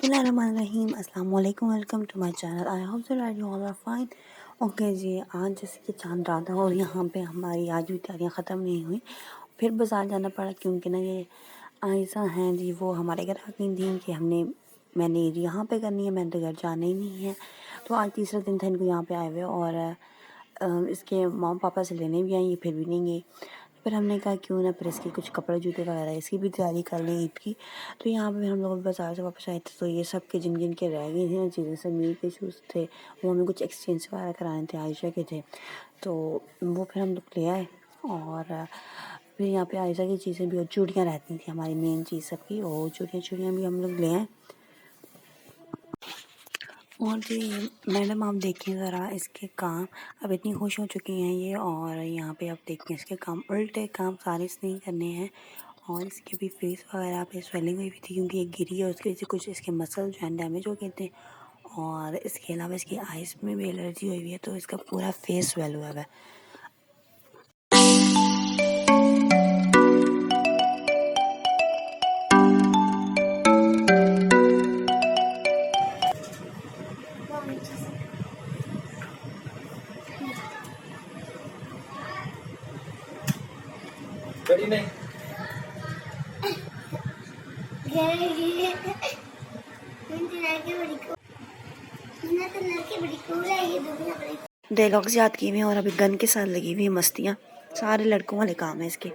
बिस्मिल्लाहिर्रहमानिर्रहीम, अस्सलाम वालेकुम, welcome to my channel. I hope that you all are fine. Okay जी, आज जैसे कि चांद रात है और यहाँ पे हमारी आज भी तैयारियाँ ख़त्म नहीं हुई, फिर बाज़ार जाना पड़ा क्योंकि ना ये आयशा हैं जी, वो हमारे घर आ गई थी कि मैंने यहाँ पे करनी है, मैंने तो घर जाना ही नहीं है। तो आज तीसरा दिन था इनको यहाँ पे आए हुए और इसके मॉम पापा से लेने भी आई, फिर भी नहीं गई। फिर हमने कहा क्यों ना फिर इसके कुछ कपड़े जूते वगैरह इसकी भी तैयारी कर लें ईद की। तो यहाँ पे हम लोग बाज़ार से वापस आए थे, तो ये सब के जिन जिन के रह गई थी ना चीज़ें, सब मीर के शूज़ थे, वो हमें कुछ एक्सचेंज वगैरह कराने थे, आयशा के थे, तो वो फिर हम लोग ले आए। और फिर यहाँ पे आयशा की चीज़ें भी और चूड़ियाँ रहती थी हमारी मेन चीज़ सबकी, और चूड़ियाँ भी हम लोग ले आए। और जी मैडम आप देखें ज़रा इसके काम, अब इतनी खुश हो चुकी हैं ये, और यहाँ पे आप देखें इसके काम, उल्टे काम सारे इसने ही करने हैं। और इसके भी फेस वगैरह पे स्वेलिंग हुई थी क्योंकि ये गिरी है, उसकी वजह से कुछ इसके मसल जो है डैमेज हो गए थे। और इसके अलावा इसकी आइज़ में भी एलर्जी हुई है, तो इसका पूरा फेस स्वेल हुआ है। नहीं डायलॉग्स याद किए हुए हैं और अभी गन के साथ लगी हुई है मस्तियाँ, सारे लड़कों वाले काम है इसके।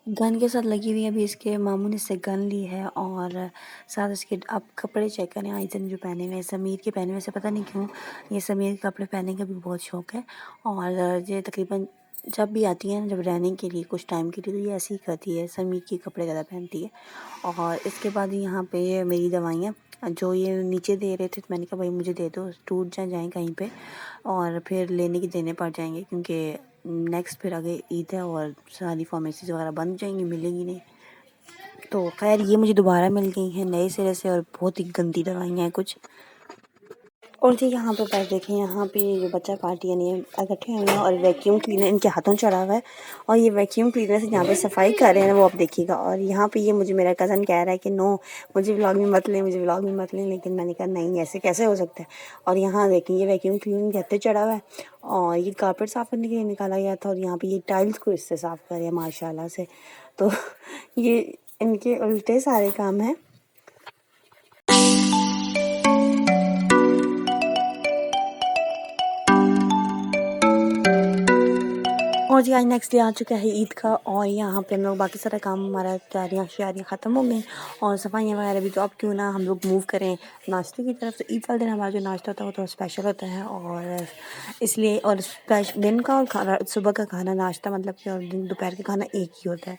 गन के साथ लगी हुई है, अभी इसके मामू ने इससे गन ली है और साथ इसके आप कपड़े चेक करें आइजन जो पहने हुए हैं, समीर के पहने हुए से पता नहीं क्यों ये समीर के कपड़े पहनने का भी बहुत शौक़ है। और ये तकरीबन जब भी आती है, जब रहने के लिए कुछ टाइम के लिए, तो ये ऐसे ही करती है, समीर के कपड़े ज़्यादा पहनती है। और इसके बाद यहाँ पे ये मेरी दवाइयाँ जो ये नीचे दे रहे थे, तो मैंने कहा भाई मुझे दे दो, टूट जाएँ कहीं पे और फिर लेने के देने पड़ जाएंगे क्योंकि नेक्स्ट फिर आगे ईद है और सारी फार्मेसीज़ वगैरह बंद जाएंगी, मिलेंगी नहीं। तो खैर ये मुझे दोबारा मिल गई हैं नए सिरे से, और बहुत ही गंदी दवाइयाँ हैं कुछ। और जी यहाँ पे पैर देखें, यहाँ पे जो बच्चा पार्टी यानी इकट्ठे हुए हैं और वैक्यूम क्लीनर इनके हाथों चढ़ा हुआ है, और ये वैक्यूम क्लीनर से यहाँ पे सफाई कर रहे हैं, वो आप देखिएगा। और यहाँ पे ये मुझे मेरा कज़न कह रहा है कि नो मुझे व्लॉग में मत लें, मुझे व्लॉग में मत लें, लेकिन मैंने कहा नहीं ऐसे कैसे हो सकता है। और यहाँ देखें ये वैक्यूम क्लीनर के हाथे चढ़ा हुआ है, और ये कारपेट साफ़ करने के लिए निकाला गया था, और यहाँ पर ये टाइल्स को इससे साफ़ कर रहे हैं माशाल्लाह से। तो ये इनके उल्टे सारे काम हैं। और जी आज नेक्स्ट डे आ चुका है ईद का, और यहाँ पे हम लोग बाकी सारा काम हमारा तैयारियाँ श्यारियाँ ख़त्म हो गई और सफाइयाँ वगैरह भी। तो अब क्यों ना हम लोग मूव करें नाश्ते की तरफ। तो ईद वाले दिन हमारा जो नाश्ता होता है वो थोड़ा स्पेशल होता है, और इसलिए और दिन का और खाना, सुबह का खाना नाश्ता मतलब कि, और दोपहर का खाना एक ही होता है।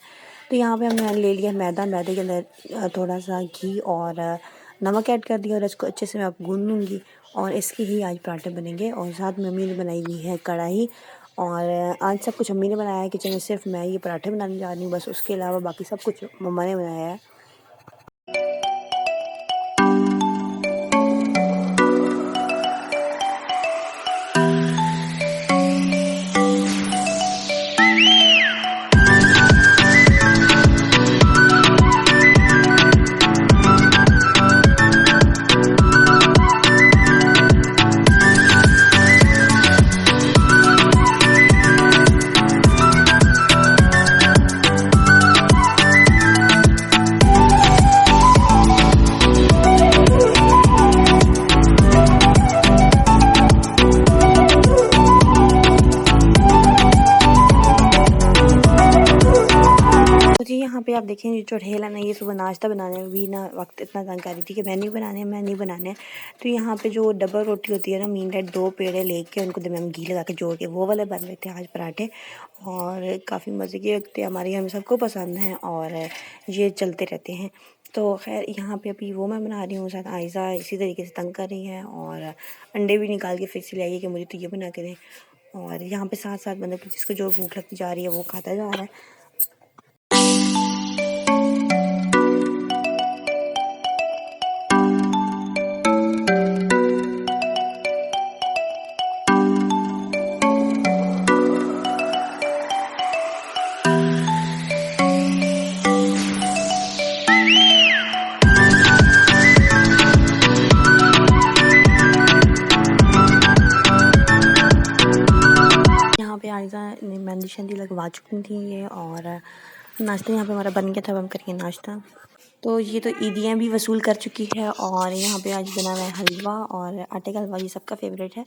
तो यहाँ पर हमने ले लिया मैदे के अंदर थोड़ा सा घी और नमक ऐड कर दिया, और इसको अच्छे से मैं अब गूँध लूँगी, और इसके ही आज पराठे बनेंगे। और साथ में मम्मी ने बनाई हुई है कढ़ाई, और आज सब कुछ मम्मी ने बनाया है किचन में, सिर्फ मैं ये पराठे बनाने जा रही हूँ बस, उसके अलावा बाकी सब कुछ मम्मा ने बनाया है। यहाँ पे आप देखें जो चुड़ैल है ना, ये सुबह नाश्ता बनाने में भी ना वक्त इतना तंग कर रही थी कि मैं नहीं बनाने हैं। तो यहाँ पे जो डबल रोटी होती है ना, मीन रेड 2 पेड़े लेके उनको दरमियान घी लगा के जोड़ के वो वाले बन रहे थे आज पराठे, और काफ़ी मज़े के लगते हैं, हमारे यहाँ सबको पसंद हैं और ये चलते रहते हैं। तो खैर यहाँ पे अभी वो मैं बना रही हूँ, साथ आयशा इसी तरीके से तंग कर रही है, और अंडे भी निकाल के फिर से ले आई कि मुझे तो ये बना के दें। और यहाँ पे साथ साथ मतलब जिसको जो भूख लगती जा रही है वो खाता जा रहा है। मेहंदी शहंदी लगवा चुकी थी ये, और नाश्ता यहाँ पे हमारा बन गया था। अब हम करेंगे नाश्ता। तो ये तो ईदियाँ भी वसूल कर चुकी है, और यहाँ पे आज बना हुआ है हलवा और आटे का हलवा, ये सबका फेवरेट है।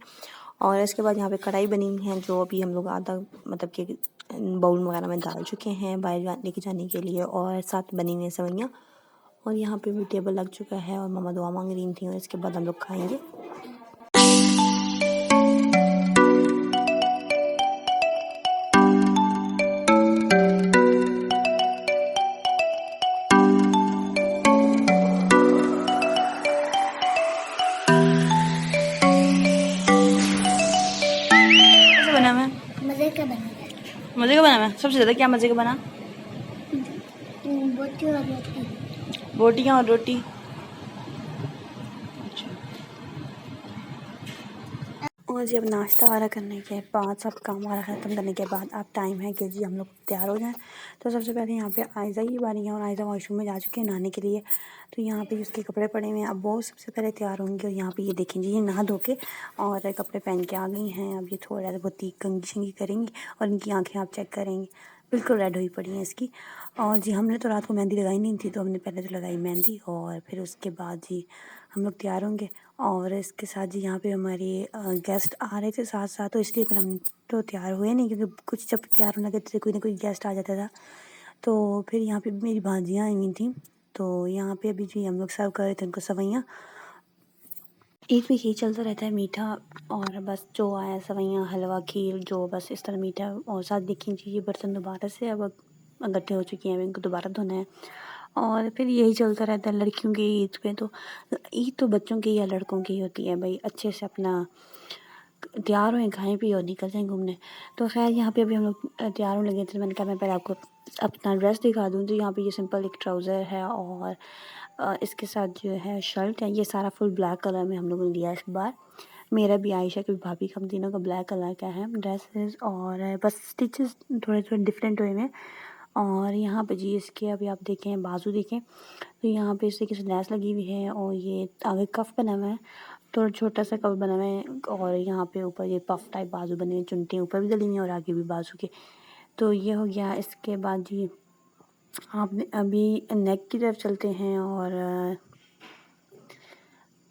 और इसके बाद यहाँ पे कढ़ाई बनी हुई है, जो अभी हम लोग आधा मतलब कि बाउल वगैरह में डाल चुके हैं बाहर लेके जाने के लिए, और साथ बनी हुई है सवैयाँ। और यहाँ पे भी टेबल लग चुका है, और मम्मा दुआ मांग रही थी, और इसके बाद हम लोग खाएँगे। कैसे बना हुआ है? मज़े का बना मज़े का बना हुआ है? सबसे ज़्यादा क्या मज़े का बना? बोटी और रोटी। बोटियाँ और रोटी। और जी अब नाश्ता वाला करने के बाद, सब काम वाला ख़त्म करने के बाद अब टाइम है कि जी हम लोग तैयार हो जाएं। तो सबसे पहले यहाँ पे आयज़ा की बारी है, और आयज़ा वॉशरूम में जा चुके हैं नहाने के लिए। तो यहाँ पे उसके कपड़े पड़े हुए हैं, अब वो सबसे पहले तैयार होंगे। और यहाँ पे ये देखें जी, ये नहा धो के और कपड़े पहन के आ गई हैं। अब ये थोड़ा बहुत ही कंघी शंगी करेंगी, और इनकी आँखें आप चेक करेंगी, बिल्कुल रेड हुई पड़ी हैं इसकी। और जी हमने तो रात को मेहंदी लगाई नहीं थी, तो हमने पहले तो लगाई मेहंदी, और फिर उसके बाद जी हम लोग तैयार होंगे। और इसके साथ जी यहाँ पे हमारे गेस्ट आ रहे थे साथ साथ, तो इसलिए फिर हम तो तैयार हुए नहीं, क्योंकि कुछ जब तैयार होने लगे तो कोई ना कोई गेस्ट आ जाता था। तो फिर यहाँ पे मेरी भांजियाँ आई हुई थी, तो यहाँ पे अभी जी हम लोग सर्व कर रहे थे उनको सवैयाँ। एक भी यही चलता रहता है मीठा, और बस जो आया सवैयाँ हलवा खीर जो बस इस तरह मीठा। और साथ देखिए जी ये बर्तन दोबारा से अब गड्ढे हो चुके हैं, इनको दोबारा धोना है। और फिर यही चलता रहता है लड़कियों की ईद पे। तो ईद तो बच्चों की या लड़कों की होती है भाई, अच्छे से अपना तैयार हुए, खाएं पिए और निकल जाएँ घूमने। तो खैर यहाँ पे अभी हम लोग तैयार होने लगे थे। मैंने कहा मैं पहले आपको अपना ड्रेस दिखा दूँ। तो यहाँ पे ये सिंपल एक ट्राउज़र है, और इसके साथ जो है शर्ट है, ये सारा फुल ब्लैक कलर में हम लोगों ने लिया इस बार। मेरा भी आयशा की भाभी का, हम तीनों का ब्लैक कलर का है ड्रेसेस, और बस स्टिचेस थोड़े थोड़े डिफरेंट हुए हैं। और यहाँ पे जी इसके अभी आप देखें बाजू देखें, तो यहाँ पे इस तरीके से लैस लगी हुई है, और ये आगे कफ बना हुआ है, थोड़ा छोटा सा कफ बना हुआ है। और यहाँ पे ऊपर ये पफ टाइप बाजू बने हुए, चुनटी ऊपर भी डली हुई है और आगे भी बाजू के। तो ये हो गया। इसके बाद जी आप अभी नेक की तरफ चलते हैं, और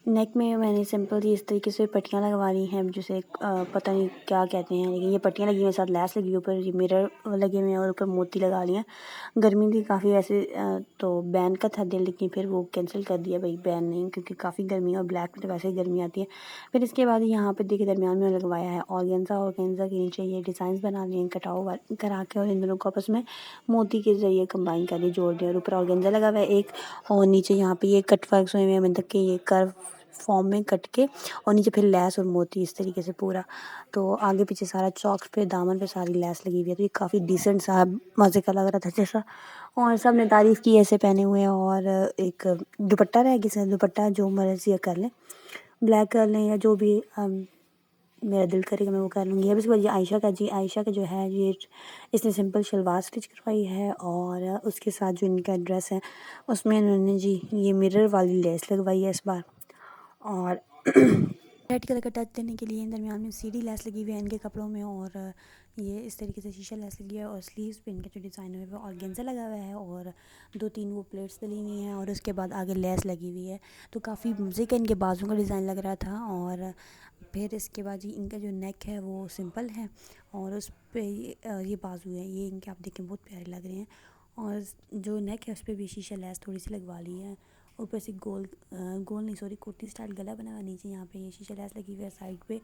नेक में मैंने सिंपल ही इस तरीके से पट्टियाँ लगवा ली हैं, जिसे पता नहीं क्या कहते हैं, लेकिन ये पट्टियाँ लगी हुई हैं, साथ लैस लगी हुई, ऊपर ये मिरर लगे हुए हैं, और ऊपर मोती लगा लिए हैं। गर्मी थी काफ़ी वैसे, तो बैन का था दिल, लेकिन फिर वो कैंसिल कर दिया भाई, बैन नहीं, क्योंकि काफ़ी गर्मी है और ब्लैक में तो वैसे ही गर्मी आती है। फिर इसके बाद यहाँ पे देखिए दरमियान में लगवाया है ऑर्गेन्जा, ऑर्गेन्जा के नीचे ये डिज़ाइन बना लिए हैं कटाव करा के, और इन दोनों को आपस में मोती के ज़रिए कंबाइन कर दिए, जोड़ दिया। और ऊपर ऑर्गेन्जा लगा हुआ है एक, और नीचे यहाँ पे ये कट वर्क्स हुए हैं, मतलब कि ये कर्व फॉर्म में कट के, और नीचे फिर लैस और मोती इस तरीके से पूरा। तो आगे पीछे सारा चौक पे दामन पे सारी लैस लगी हुई है, तो ये काफ़ी डिसेंट सा मज़े का लग रहा था जैसा। और सब ने तारीफ़ की ऐसे पहने हुए हैं। और एक दुपट्टा रह गया, दुपट्टा जो मर्ज़ी कर लें, ब्लैक कर लें या जो भी मेरा दिल करेगा मैं वो कर लूँगी। अब इसके बाद ये आयशा का जी, आयशा का जो है ये इसने सिंपल शलवार स्टिच करवाई है, और उसके साथ जो इनका ड्रेस है उसमें इन्होंने जी ये मिरर वाली लेस लगवाई है इस बार। और रेड कलर का टच देने के लिए दरमियान में सीढ़ी लेस लगी हुई है इनके कपड़ों में, और ये इस तरीके से शीशा लेस लगी है, और स्लीव्स पे इनका जो डिज़ाइन हुआ है वो ऑर्गेन्जा लगा हुआ है, और 2-3 वो प्लेट्स डली हुई हैं, और उसके बाद आगे लेस लगी हुई है। तो काफ़ी मज़े का इनके बाजू का डिज़ाइन लग रहा था। और फिर इसके बाद जी इनका जो नेक है वो सिंपल है, और उस पर ये बाजू है, ये इनके आप देखें बहुत प्यारे लग रहे हैं। और जो नेक है उस पर भी शीशा लेस थोड़ी सी लगवा ली है, ऊपर से गोल नहीं सॉरी कुर्ती स्टाइल गला बना हुआ, नीचे यहाँ पे ये शीशा लेस लगी हुई है, साइड पे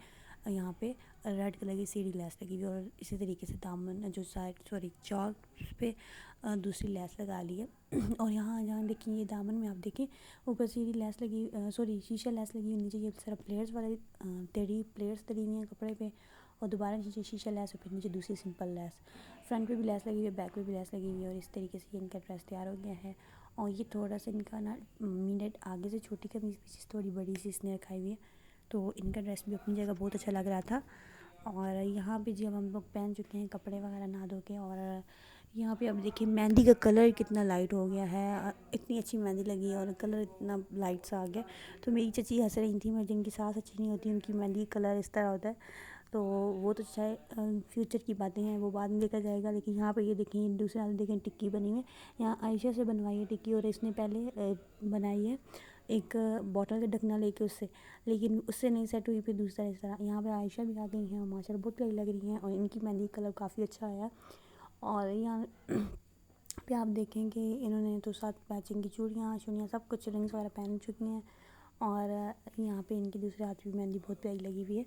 यहाँ पे रेड कलर की सीढ़ी लेस लगी हुई है, और इसी तरीके से दामन जो साइड सॉरी चौक पे दूसरी लेस लगा ली है। और यहाँ जहाँ देखिए ये दामन में आप देखें ऊपर सीढ़ी लेस लगी सॉरी शीशा लेस लगी हुई, नीचे ये सारा प्लेट्स वाले टेढ़ी प्लेट्स डली हुई हैं कपड़े पे, और दोबारा नीचे शीशा लेस, और फिर नीचे दूसरी सिंपल लेस, फ्रंट पे भी लेस लगी हुई है, बैक पे भी लेस लगी हुई है। और इस तरीके से इनका ड्रेस तैयार हो गया है। और ये थोड़ा सा इनका ना मिनट आगे से छोटी कमीज़ पीछे से थोड़ी बड़ी सी इसने रखाई हुई है, तो इनका ड्रेस भी अपनी जगह बहुत अच्छा लग रहा था। और यहाँ पे जी अब हम लोग पहन चुके हैं कपड़े वगैरह नहा धो के, और यहाँ पे अब देखिए मेहंदी का कलर कितना लाइट हो गया है, इतनी अच्छी मेहंदी लगी है और कलर इतना लाइट सा आ गया। तो मेरी चची हंस रही थी, मैं जिनकी सास अच्छी नहीं होती उनकी मेहंदी का कलर इस तरह होता है, तो वो तो चाहे फ्यूचर की बातें हैं, वो बाद में देखा जाएगा। लेकिन यहाँ पे ये देखें, दूसरे हाथ देखें टिक्की बनी हुई है। यहाँ आयशा से बनवाई है टिक्की, और इसने पहले बनाई है एक बॉटल का ढकना लेके उससे, लेकिन उससे नहीं सेट हुई। फिर दूसरा इस तरह यहाँ पे आयशा भी आ गई हैं, माशाल्लाह बहुत प्यारी लग रही हैं, और इनकी मेहंदी कलर काफ़ी अच्छा आया। और यहाँ पे आप देखेंगे इन्होंने तो साथ मैचिंग की चूड़ियाँ सब कुछ रिंग्स वगैरह पहन चुकी हैं। और यहाँ पे इनके दूसरे हाथ भी मेहंदी बहुत प्यारी लगी हुई है।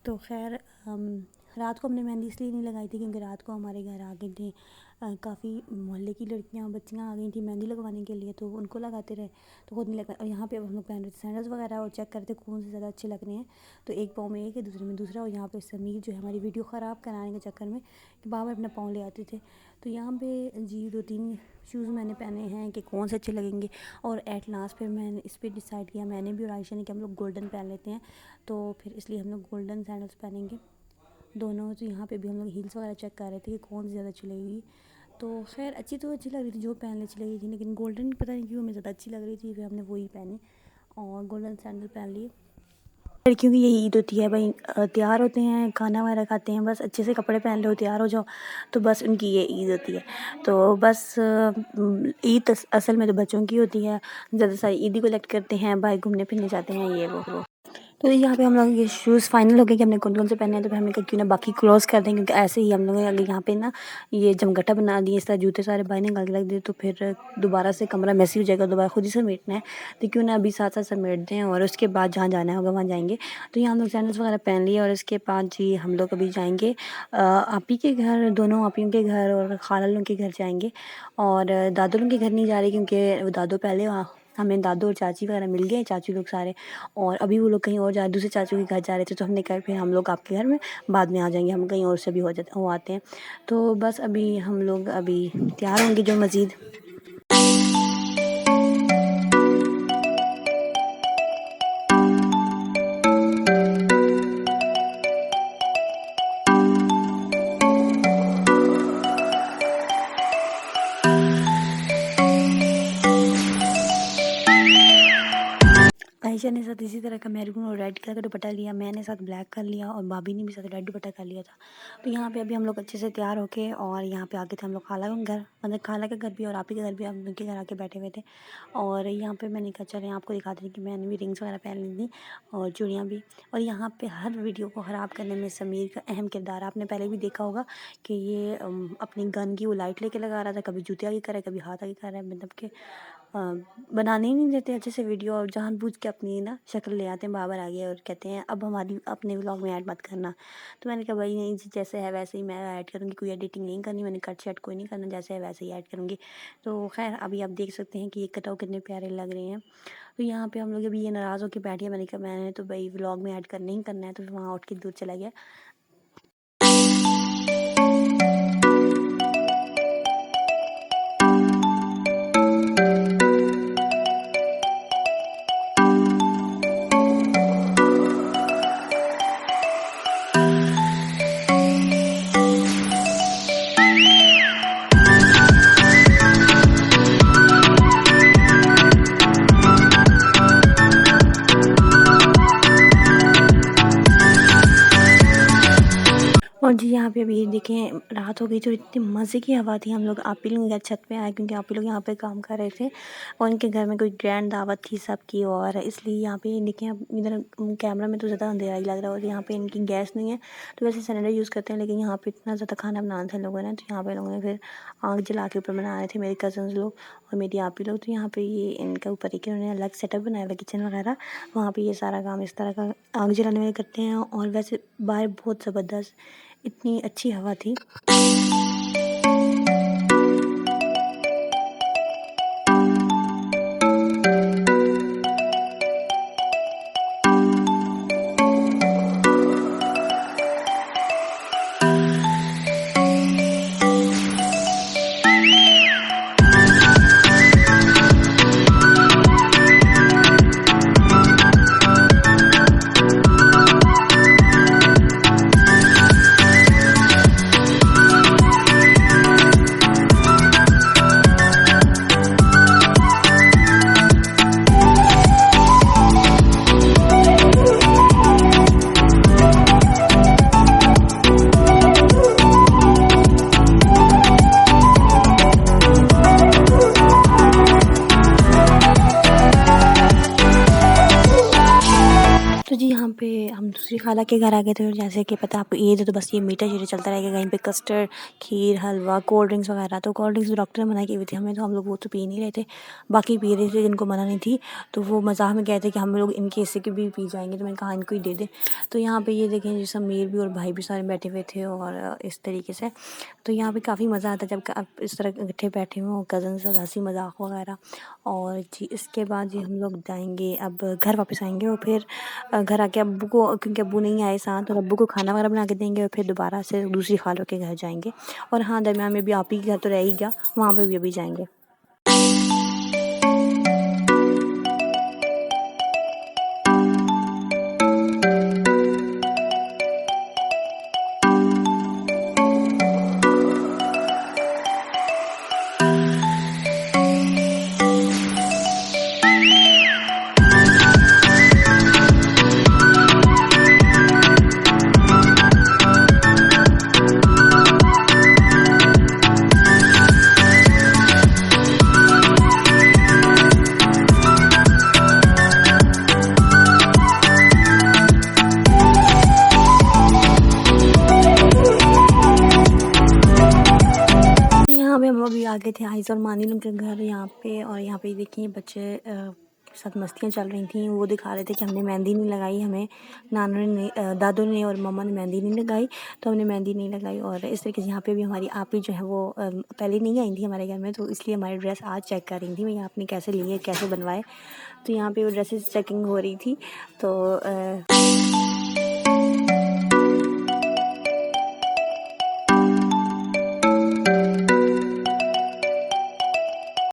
तो खैर रात को हमने मेहंदी इसलिए नहीं लगाई थी क्योंकि रात को हमारे घर आ गई थी काफ़ी मोहल्ले की लड़कियाँ बच्चियाँ आ गई थी मेहंदी लगवाने के लिए, तो उनको लगाते रहे तो खुद नहीं लगा। और यहाँ पे अब हम लोग पहन रहे थे सैंडल्स वगैरह, और चेक करते कौन से ज़्यादा अच्छे लग रहे हैं। तो एक पाँव में एक है, दूसरे में दूसरा। और यहाँ पे समीर जो है हमारी वीडियो ख़राब कराने के चक्कर में कि बाबा अपना पाँव ले आते थे। तो यहाँ पे जी 2-3 शूज़ मैंने पहने हैं कि कौन से अच्छे लगेंगे। और एट लास्ट फिर मैंने इस पर डिसाइड किया, मैंने भी और आयशा ने, कि हम लोग गोल्डन पहन लेते हैं। तो फिर इसलिए हम लोग गोल्डन सैंडल्स पहनेंगे दोनों। तो यहाँ पे भी हम लोग हील्स वगैरह चेक कर रहे थे कि कौन सी ज़्यादा अच्छी लगेगी। तो खैर अच्छी लग रही थी, जो पहनने अच्छी लगी थी, लेकिन गोल्डन पता नहीं क्यों हमें ज़्यादा अच्छी लग रही थी, फिर हमने वही पहनी और गोल्डन सैंडल पहन लिए। लड़कियों की यही ईद होती है भाई, तैयार होते हैं, खाना वगैरह खाते हैं, बस अच्छे से कपड़े पहन लो, तैयार हो जाओ, तो बस उनकी ये ईद होती है। तो बस ईद असल में तो बच्चों की होती है, ज़्यादा सारी ईदी कलेक्ट करते हैं, भाई घूमने फिरने जाते हैं, ये वो। तो यहाँ पे हम लोग ये शूज़ फाइनल हो गए कि हमने कौन कौन से पहने हैं। तो फिर हमने कहा क्यों ना बाकी क्लोज़ कर दें, क्योंकि ऐसे ही हम लोग अगर यहाँ पे ना ये जमघटा बना दिए, इस तरह जूते सारे बाहर निकाल के रख दिए, तो फिर दोबारा से कमरा मैसी हो जाएगा, दोबारा खुद ही समेटना है। तो क्यों ना अभी साथ साथ समेट दें, और उसके बाद जहाँ जाना होगा वहाँ जाएंगे। तो यहाँ हम लोग सैंडल्स वगैरह पहन लिए, और इसके बाद जी हम लोग अभी जाएंगे आपी के घर, दोनों आपियों के घर और खाला लोगों के घर जाएंगे। और दादू लोगों के घर नहीं जा रहे क्योंकि वो दादू पहले हमें दादू और चाची वगैरह मिल गए, चाचू लोग सारे, और अभी वो लोग कहीं और जा दूसरे चाचू के घर जा रहे थे। तो हमने कहा फिर हम लोग आपके घर में बाद में आ जाएंगे, हम कहीं और से भी हो आते हैं। तो बस अभी हम लोग अभी तैयार होंगे जो मज़ीद। आयशा ने साथ इसी तरह का मैरून और रेड कलर का दुपट्टा लिया, मैंने साथ ब्लैक कर लिया, और भाभी ने भी साथ रेड दुपट्टा कर लिया था। तो यहाँ पे अभी हम लोग अच्छे से तैयार होके, और यहाँ पे आके थे हम लोग खाला के घर, मतलब खाला के घर भी और आपी के घर भी, हम उनके घर आके बैठे हुए थे। और यहाँ पे मैंने कहा चलें आपको दिखाते हैं कि मैंने भी रिंग्स वगैरह पहन ली थी और चूड़ियाँ भी। और यहाँ पर हर वीडियो को ख़राब करने में समीर का अहम किरदार, आपने पहले भी देखा होगा कि ये अपनी गन की वो लाइट लेके लगा रहा था, कभी जूते आगे कर रहा है, कभी हाथ आगे कर रहा है, मतलब कि बनाने ही नहीं देते अच्छे से वीडियो, और जानबूझ के अपनी ना शक्ल ले आते हैं बाबर आगे, और कहते हैं अब हमारी अपने व्लॉग में ऐड मत करना। तो मैंने कहा भाई नहीं, जैसे है वैसे ही मैं ऐड करूँगी, कोई एडिटिंग नहीं करनी, मैंने कट शट कोई नहीं करना, जैसे है वैसे ही ऐड करूँगी। तो खैर अभी आप देख सकते हैं कि ये कटाव कितने प्यारे लग रहे हैं। तो यहाँ पे हम लोग अभी ये नाराज़ होकर बैठे हैं, मैंने कहा मैंने तो भाई व्लॉग में ऐड करना ही करना है, तो फिर वहाँ उठ के दूर चला गया। और जी यहाँ पे अभी देखें रात हो गई, तो इतनी मज़े की हवा थी। हम लोग आपी लोग घर छत पे आए क्योंकि आपी लोग यहाँ पे काम कर रहे थे, और उनके घर में कोई ग्रैंड दावत थी सबकी, और इसलिए यहाँ पे देखें अब इधर कैमरा में तो ज़्यादा अंधेरा ही लग रहा है, और यहाँ पे इनकी गैस नहीं है, तो वैसे सिलेंडर यूज़ करते हैं, लेकिन यहाँ पे इतना ज़्यादा खाना बनाना था लोगों ने, तो यहाँ पे लोगों ने फिर आग जला के ऊपर बना रहे थे, मेरे कज़न्स लोग और मेरी आपी लोग। तो यहाँ पे ये इनका ऊपर एक उन्होंने अलग सेटअप बनाया हुआ किचन वगैरह, वहाँ पे ये सारा काम इस तरह का आग जलाने में करते हैं। और वैसे बाहर बहुत ज़बरदस्त इतनी अच्छी हवा थी। यहाँ पे हम दूसरी खाला के घर आ गए थे और जैसे कि पता है आपको ईद है तो बस ये मीठा शीठा चलता रहेगा। कहीं पे कस्टर्ड, खीर, हलवा, कोल्ड ड्रिंक्स वगैरह। तो कोल्ड ड्रिंक्स डॉक्टर ने मना की हुई थी हमें, तो हम लोग वो तो पी नहीं रहे थे, बाकी पी रहे थे जिनको मना नहीं थी। तो वो मज़ाक में कहते कि हम लोग इनके हिस्से की भी पी जाएंगे, तो मैंने कहा इनको ही दे दे। तो यहाँ पे ये देखें जी समीर भी और भाई भी सारे बैठे हुए थे और इस तरीके से। तो यहाँ पे काफ़ी मज़ा आता है जब आप इस तरह इकट्ठे बैठे हुए हो कज़न से, हंसी मजाक वगैरह। और जी इसके बाद जी हम लोग जाएंगे, अब घर वापस आएंगे और फिर घर आके अब्बू को, क्योंकि अब्बू नहीं आए साथ, और अब्बू को खाना वगैरह बना के देंगे और फिर दोबारा से दूसरी खालों के घर जाएंगे। और हाँ, दरमियान में भी आप ही के घर तो रह ही गया, वहाँ पे भी अभी जाएंगे। यहाँ पे हम अभी आ गए थे आइज़ और मानी लोग के घर यहाँ पे। और यहाँ पे देखिए बच्चे के साथ मस्तियाँ चल रही थी। वो दिखा रहे थे कि हमने मेहंदी नहीं लगाई, हमें नानू ने, दादू ने और मम्मा ने मेहंदी नहीं लगाई, तो हमने मेहंदी नहीं लगाई। और इस तरीके से यहाँ पे भी हमारी आप ही जो है वो पहले नहीं आई थी हमारे घर में, तो इसलिए हमारी ड्रेस आज चेक कर रही थी भैया आपने कैसे लिए, कैसे बनवाए। तो यहाँ पे वो ड्रेसेस चेकिंग हो रही थी।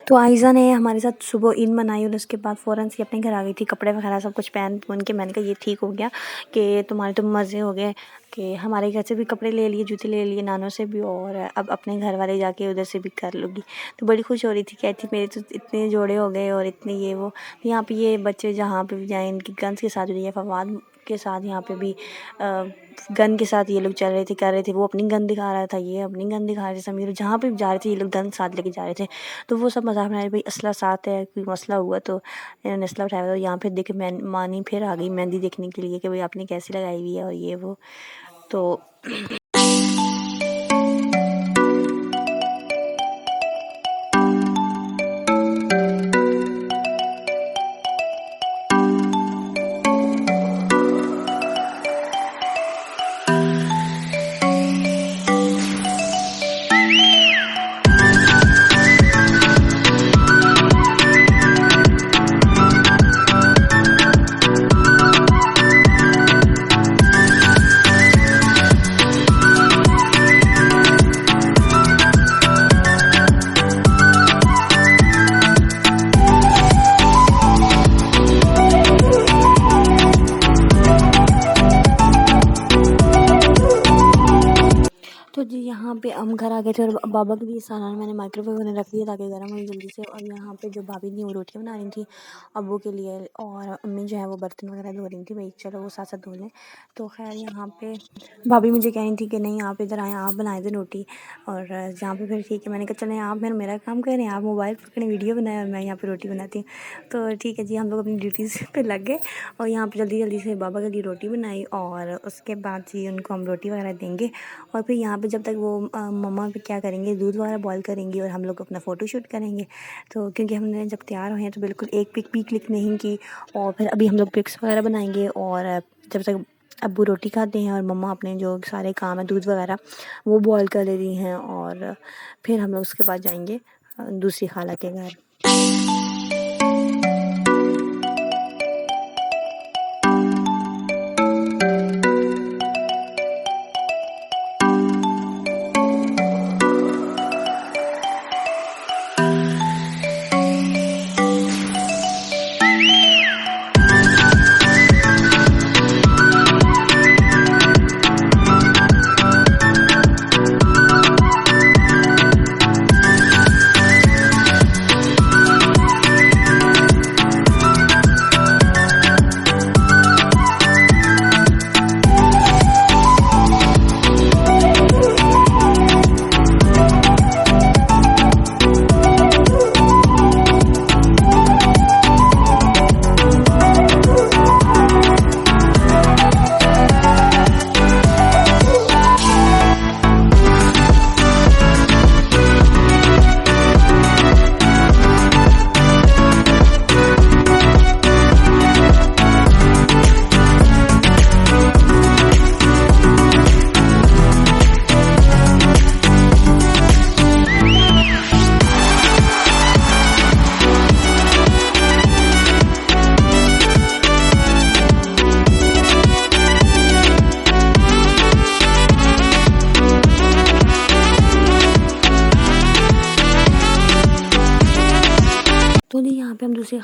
तो आइज़ा ने हमारे साथ सुबह ईद मनाई और उसके बाद फ़ौरन से अपने घर आ गई थी। कपड़े वगैरह सब कुछ पहन के मैंने कहा ये ठीक हो गया कि तुम्हारे तो मज़े हो गए कि हमारे घर से भी कपड़े ले लिए, जूते ले लिए, नानों से भी, और अब अपने घर वाले जाके उधर से भी कर लूँगी। तो बड़ी खुश हो रही थी, कहती मेरे तो इतने जोड़े हो गए और इतने ये वो। तो यहाँ पे ये बच्चे जहाँ पे भी जाएँ इनकी गन्स के साथ जो है फवाद के साथ, यहाँ पे भी गन के साथ ये लोग चल रहे थे, कर रहे थे। वो अपनी गन दिखा रहा था, ये अपनी गन दिखा रहे थे। समीर जहाँ पे भी जा रहे थे ये लोग गन साथ लेके जा रहे थे। तो वो सब मजाक बना रहे भाई असला साथ है, कोई मसला हुआ तो इन्होंने असला उठाया। तो यहाँ पे देखे मानी फिर आ गई मेहंदी देखने के लिए कि भाई आपने कैसी लगाई हुई है और ये वो। तो जी यहाँ पे हम घर आ गए थे और बाबा के लिए सामान मैंने माइक्रोवेव में रख दिया ताकि गर्म हो जल्दी से। और यहाँ पे जो भाभी थी वो रोटियाँ बना रही थी अब्बू के लिए, और अम्मी जो है वो बर्तन वगैरह धो रही थी। भाई चलो वो साथ साथ धो लें। तो खैर यहाँ पे भाभी मुझे कह रही थी कि नहीं आप इधर आए, आप बनाए थे रोटी। और जहाँ पे फिर ठीक है, मैंने कहा चलें आप मेरा काम करें, आप मोबाइल पकड़े वीडियो बनाए और मैं यहाँ पर रोटी बनाती हूँ। तो ठीक है जी, हम लोग अपनी ड्यूटीज़ पर लग गए और यहाँ पर जल्दी जल्दी से बाबा के लिए रोटी बनाई। और उसके बाद जी उनको हम रोटी वगैरह देंगे। और फिर यहाँ पे जब तक वो मम्मा भी क्या करेंगे, दूध वगैरह बॉईल करेंगी और हम लोग अपना फ़ोटो शूट करेंगे। तो क्योंकि हमने जब तैयार हुए हैं तो बिल्कुल एक पिक भी क्लिक नहीं की। और फिर अभी हम लोग पिक्स वगैरह बनाएंगे। और जब तक अब्बू रोटी खाते हैं और मम्मा अपने जो सारे काम है दूध वगैरह वो बॉईल कर ले रही हैं, और फिर हम लोग उसके बाद जाएंगे दूसरी खाला के घर।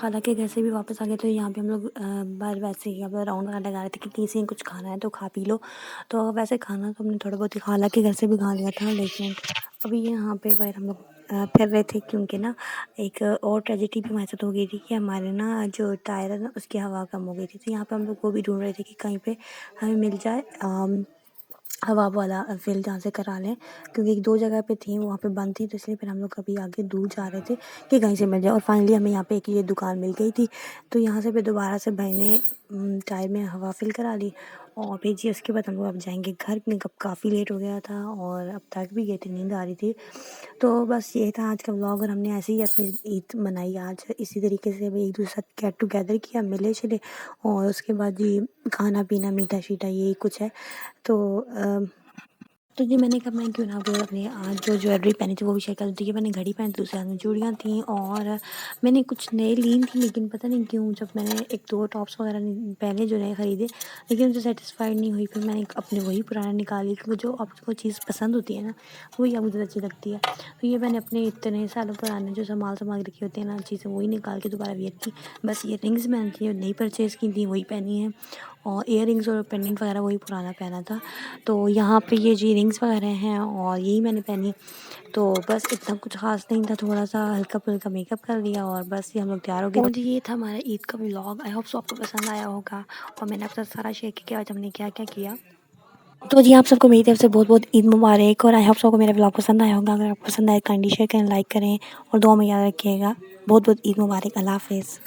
खाला के घर से भी वापस आ गए, तो यहाँ पे हम लोग बाहर वैसे ही यहाँ पर राउंड वगैरह लगा रहे थे कि किसी ने कुछ खाना है तो खा पी लो। तो वैसे खाना तो हमने थोड़ा बहुत ही खाला के घर से भी खा लिया था, लेकिन अभी यहाँ पे बाहर हम लोग फिर रहे थे, क्योंकि ना एक और ट्रेजेडी भी हमारे साथ हो गई थी कि हमारे ना जो टायर है ना उसकी हवा कम हो गई थी। तो यहाँ पे हम लोग वो भी ढूंढ रहे थे कि कहीं पे हमें मिल जाए हवा वाला फिल जहाँ से करा लें, क्योंकि एक दो जगह पे थी वहाँ पे बंद थी, तो इसलिए फिर हम लोग कभी आगे दूर जा रहे थे कि कहीं से मिल जाए। और फाइनली हमें यहाँ पे एक ये दुकान मिल गई थी, तो यहाँ से फिर दोबारा से भाई ने टायर में हवा फिल करा ली। और फिर जी उसके बाद हम लोग अब जाएंगे घर, क्योंकि अब काफ़ी लेट हो गया था और अब थक भी गए थे, नींद आ रही थी। तो बस ये था आज का व्लॉग, और हमने ऐसे ही अपनी ईद मनाई आज इसी तरीके से, भी एक दूसरे के साथ गेट टुगेदर किया, मिले चले, और उसके बाद जी खाना पीना मीठा शीठा यही कुछ है। तो जी मैंने कहा मैं क्यों ना फिर अपनी आज जो ज्वेलरी पहनी थी वो भी शेयर कर दूँ। ये मैंने घड़ी पहनी थी, दूसरे हाथ में चूड़ियाँ थी, और मैंने कुछ नए ली थी, लेकिन पता नहीं क्यों जब मैंने एक दो टॉप्स वगैरह पहने जो नए ख़रीदे, लेकिन उनसे सेटिस्फाइड नहीं हुई। फिर मैंने अपने वही पुराना निकाली, क्योंकि जो आपको चीज़ पसंद होती है ना वही आपको ज़्यादा अच्छी लगती है। तो ये मैंने अपने इतने सालों पुराने जो सामग्री की होती है ना चीज़ें, वही निकाल के दोबारा वेयर की। बस ये रिंग्स मैंने थी नई परचेज़ की थी, वही पहनी है, और इयर रिंग्स और पेंडेंट वगैरह वही पुराना पहना था। तो यहाँ पे ये जी रिंग्स वगैरह हैं और यही मैंने पहनी। तो बस इतना कुछ ख़ास नहीं था, थोड़ा-सा हल्का-फुल्का मेकअप कर लिया और बस ये हम लोग तैयार हो गए। और जी ये था हमारा ईद का व्लॉग। आई होप सो आपको पसंद आया होगा, और मैंने आपके साथ सारा शेयर किया कि आज हमने क्या-क्या किया। तो जी आप सबको मेरी तरफ से बहुत-बहुत ईद मुबारक, और आई होप सो आपको मेरा व्लॉग पसंद आया होगा। अगर आपको पसंद आए काइंडली शेयर करें, लाइक करें, और दुआ में याद रखिएगा। बहुत-बहुत ईद मुबारक। अल्लाह हाफ़िज़।